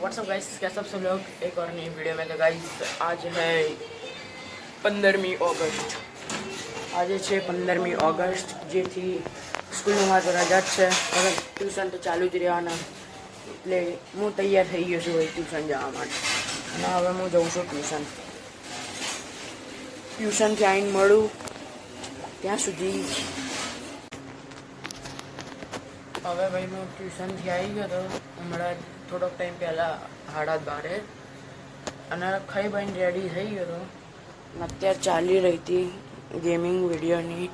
WhatsApp guys, कैसे सब लोग एक और नई वीडियो में। तो गाइस आज है 15મી ઓગસ્ટ। આજે છે 15મી ઓગસ્ટ, જેથી સ્કૂલમાં મારે રજા જ છે। હવે ટ્યુશન તો ચાલુ જ રહેવાના, એટલે હું તૈયાર થઈ ગયો છું ટ્યુશન જવા માટે। અને હવે હું જઉં છું ટ્યુશનથી આવીને મળું ત્યાં સુધી। હવે ભાઈ હું ટ્યુશનથી આવી ગયો હતો હમણાં થોડોક ટાઈમ પહેલાં 12:30 અને ખાઈ બહીને રેડી થઈ ગયો હતો। અત્યારે ચાલી રહી હતી ગેમિંગ વિડીયોની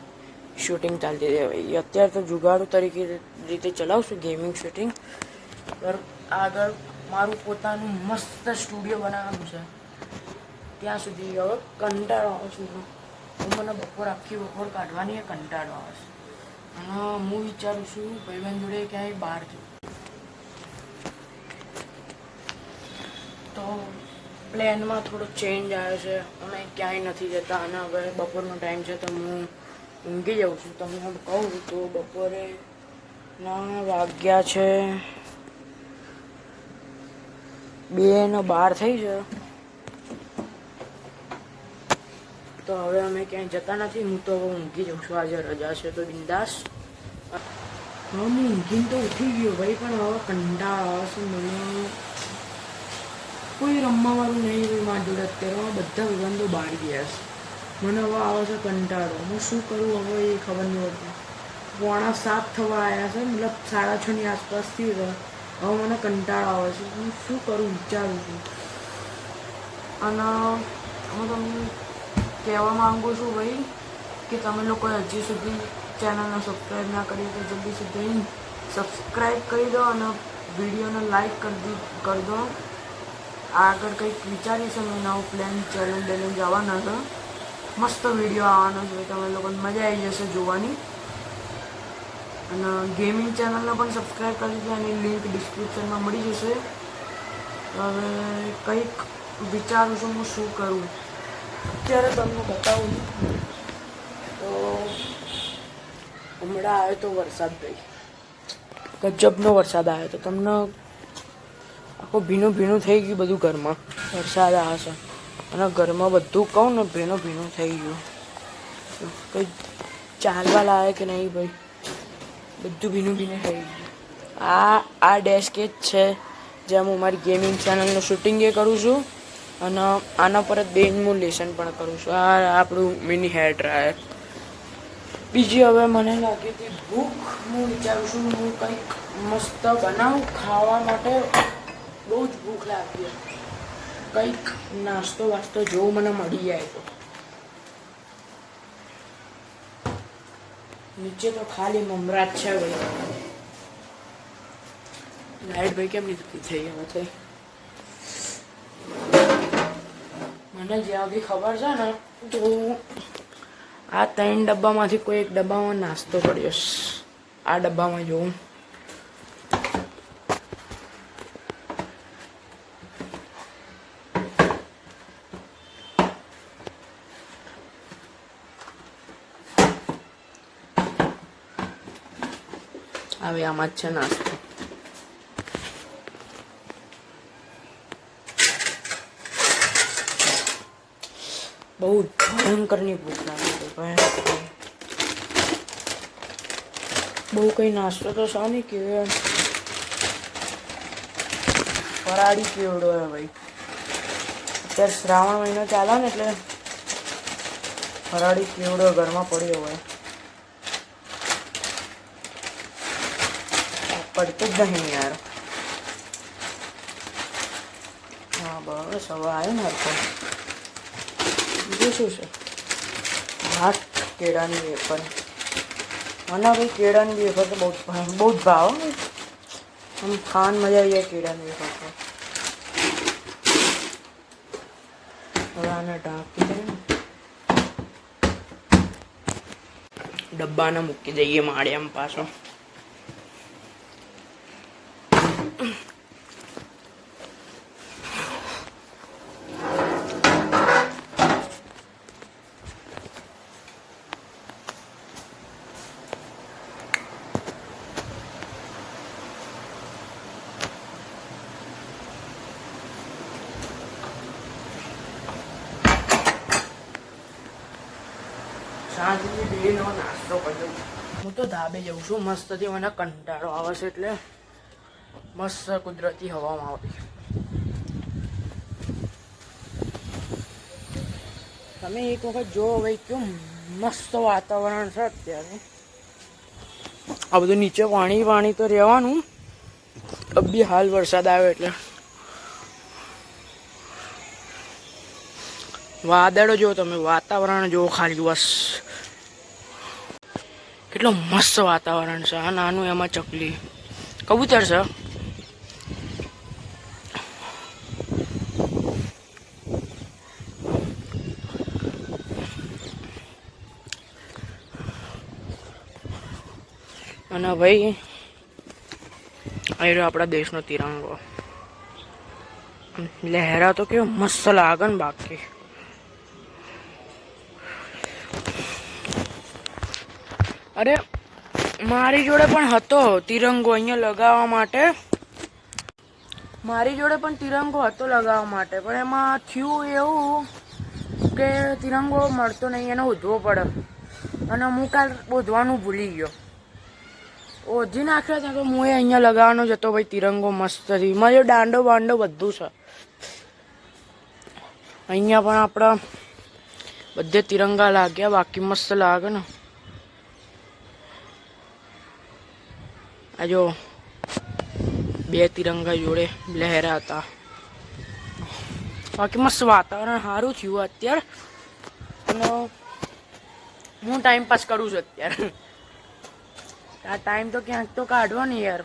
શૂટિંગ ચાલતી હતી ભાઈ। અત્યારે તો જુગાડુ તરીકે રીતે ચલાવશું ગેમિંગ શૂટિંગ, પર આગળ મારું પોતાનું મસ્ત સ્ટુડિયો બનાવવાનું છે। ત્યાં સુધી હવે કંટાળો આવે છે મને આખી બપોર કાઢવાની કંટાળો આવે છે। અને હું વિચારું છું ભાઈબંધ જોડે ક્યાંય બહાર જઉં, તો પ્લેનમાં થોડો ચેન્જ આવ્યો છે। અમે ક્યાંય નથી જતા અને હવે બપોરનો ટાઈમ છે તો હું ઊંઘી જાઉં છું। તમને કહું તો બપોરે ના વાગ્યા છે 2:12 થઈ છે। તો હવે અમે ક્યાંય જતા નથી, હું તો હવે ઊંઘી જાઉં છું। આજે રજા છે તો બિંદાસ। હા, હું ઊંઘીને તો ઉઠી ગયો ભાઈ, પણ હવે કંટાળો આવે છે મને। કોઈ રમવાવાળું નહીં હોય મારી જોડે અત્યારે, બધા વિબંધો બહાર ગયા છે। મને હવે આવે છે કંટાળો, હું શું કરું હવે એ ખબર નહીં પડતી। 6:15 થવા આવ્યા છે, મતલબ 6:30ની આસપાસ થયું છે। હવે મને કંટાળો આવે છે, હું શું કરું વિચારું છું। અને હું તમને કહેવા માગું છું ભાઈ કે તમે લોકો હજી સુધી ચેનલને સબસ્ક્રાઈબ ના કરી તો જલ્દી સુધી સબસ્ક્રાઈબ કરી દો અને વિડીયોને લાઈક કરી દો। આગળ કંઈક વિચારીશું, મેં નવો પ્લાન ચેલેન્જ આવવાના છે, મસ્ત વિડીયો આવવાનો છે, તમે લોકોને મજા આવી જશે જોવાની। અને ગેમિંગ ચેનલને પણ સબસ્ક્રાઈબ કરી દો, એની લિંક ડિસ્ક્રિપ્શનમાં મળી જશે। હવે કંઈક વિચારું છું હું શું કરું। અત્યારે તમને બતાવું તો હમણાં આવ્યો તો વરસાદ ભાઈ, ગજબનો વરસાદ આવ્યો તો તમને આખું ભીનું ભીનું થઈ ગયું બધું ઘરમાં। વરસાદ આવે છે અને ઘરમાં બધું કહું ને ભીનું થઈ ગયું। કંઈ ચાલવા લાવે કે નહીં ભાઈ, બધું ભીનું થઈ ગયું। આ ડેસ્ક જ છે જ્યાં હું મારી ગેમિંગ ચેનલનું શૂટિંગ એ કરું છું અને આના પર જ બેન હું લેસન પણ કરું છું। આ આપણું મિની હેર ડ્રાયર। બીજી હવે મને લાગી હતી ભૂખ, હું વિચારું છું હું કંઈક મસ્ત બનાવું ખાવા માટે। બહુ જ ભૂખ લાગી, કંઈક નાસ્તો વાસ્તો જો મને મળી જાય તો। નીચે તો ખાલી મમરા જ છે ભાઈ। લાઈટ ભાઈ કેમ નથી થઈ હવે થઈ, મને જ્યાં બી ખબર છે ને તો આ 3 ડબ્બામાંથી કોઈ એક ડબ્બામાં નાસ્તો પડ્યો છે। આ ડબ્બામાં જોઉં હવે આમાં જ છે નાસ્તો। બહુ ભયંકરની ભૂખ લાગી છે, ભયંકર। બહુ કંઈ નાસ્તો તો છે નહીં કે ફરાળી કેવડો હે ભાઈ। અત્યારે શ્રાવણ મહિનો ચાલે ને એટલે ફરાળી કેવડો ઘરમાં પડ્યો હોય, પડતું જ નહીં યાર। હા બસ હવે આવ્યો ને હરખો। બીજું શું છે, 8 કેળાની વેફર। મને ભાઈ કેળાની વેફર તો બહુ જ ભાવ, આમ ખાવાની મજા આવી જાય કેળાની વેફર તો। હવે આને ઢાંકી દઈએ, ડબ્બાને મૂકી દઈએ માળિયામાં પાછો। સાંજની ડેનો નાસ્તો કર્યો. હું તો ધાબે જઉં છું મસ્તથી, મને કંટાળો આવે છે એટલે મસ્ત કુદરતી હવામાં આવતી. તમે એક વખત જો ભાઈ કેવું મસ્ત વાતાવરણ છે અત્યારે. આ બધું નીચે પાણી તો રહેવાનું, બી હાલ વરસાદ આવ્યો એટલે. વાદળો જો તમે, વાતાવરણ જો ખાલી બસ. કેટલું મસ્ત વાતાવરણ છે. આ નાનું એમાં ચકલી કબૂતર છે. અને ભાઈ અહીં આપણા દેશનો તિરંગો લહેરા તો કેવો મસ્ત લાગે ને. બાકી અરે મારી જોડે પણ હતો તિરંગો અહીંયા લગાવવા માટે. મારી જોડે પણ તિરંગો હતો લગાવવા માટે, પણ એમાં થયું એવું કે તિરંગો મળતો નહીં, એને ઉધવો પડે. અને હું કાલ બોધવાનું ભૂલી ગયો, ઓધી નાખ્યો ત્યાં. તો હું એ અહીંયા લગાવવાનો જ હતો ભાઈ તિરંગો મસ્તથી. મારો દાંડો બાંડો બધું છે અહીંયા. પણ આપણા બધે તિરંગા લાગ્યા, બાકી મસ્ત લાગે ને. આ જો 2 તિરંગા જોડે લહેરા હતા. બાકી મસ્ત વાતાવરણ સારું થયું અત્યારે. અને હું ટાઈમ પાસ કરું છું અત્યારે. આ ટાઈમ તો ક્યાંક તો કાઢવો ને યાર.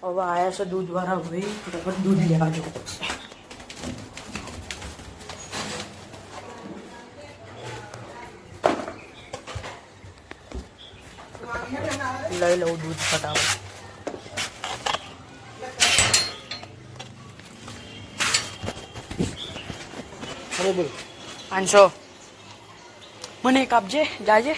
હવે આવ્યા છે દૂધવાળા ભાઈ, ફટાફટ દૂધ લેવા જવું પડશે. લઈ લઉં દૂધ ફટાફટ. અરે બોલ 500 મને એક આપજે, જાજે.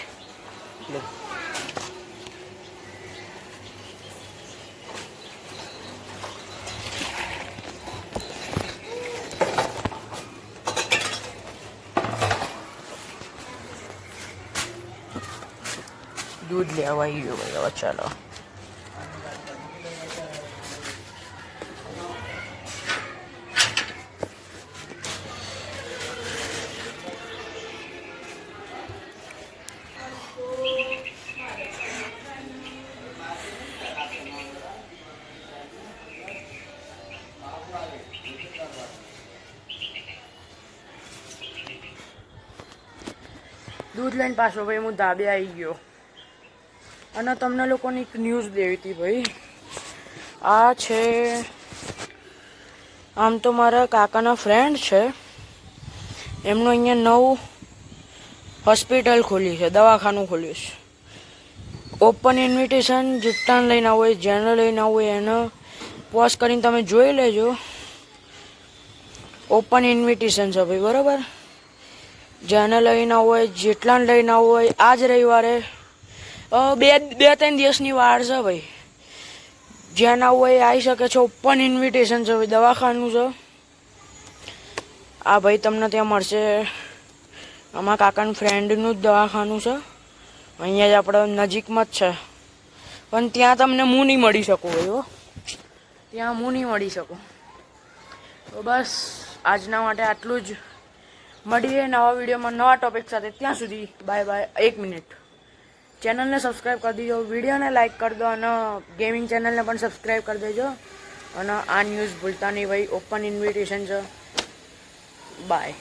દૂધ લેવા આવી ગયો ભાઈ. હવે ચાલો. દૂધ લઈને પાછો ભાઈ હું ધાબે આવી ગયો. અને તમને લોકોને એક ન્યૂઝ દેવી હતી ભાઈ. આ છે, આમ તો મારા કાકાના ફ્રેન્ડ છે, એમનું અહીંયા નવું હોસ્પિટલ ખોલી છે, દવાખાનું ખોલ્યું છે. ઓપન ઇન્વિટેશન, જેટલાને લઈને આવો હોય, જેને લઈને આવો હોય એને પોઝ કરીને તમે જોઈ લેજો. ઓપન ઇન્વિટેશન છે ભાઈ, બરાબર. જેને લઈને આવો હોય, જેટલાને લઈને આવો હોય, આજ રવિવારે 2-3 દિવસની વાર છે ભાઈ. જ્યાં આવું હોય આવી શકે છે. ઓપન ઇન્વિટેશન છે ભાઈ, દવાખાનું છે. આ ભાઈ તમને ત્યાં મળશે. અમારા કાકાના ફ્રેન્ડનું જ દવાખાનું છે, અહીંયા જ આપણે નજીકમાં જ છે. પણ ત્યાં તમને હું નહીં મળી શકું ભાઈ. ત્યાં હું નહીં મળી શકું. તો બસ આજના માટે આટલું જ. મળીએ નવા વિડીયોમાં નવા ટોપિક સાથે. ત્યાં સુધી બાય બાય. 1 મિનિટ, ચેનલને સબસ્ક્રાઈબ કરી દેજો, વિડીયોને લાઈક કરી દો, અને ગેમિંગ ચેનલને પણ સબસ્ક્રાઈબ કરી દેજો. અને આ ન્યૂઝ ભૂલતા નહીં ભાઈ, ઓપન ઇન્વિટેશન છે. બાય.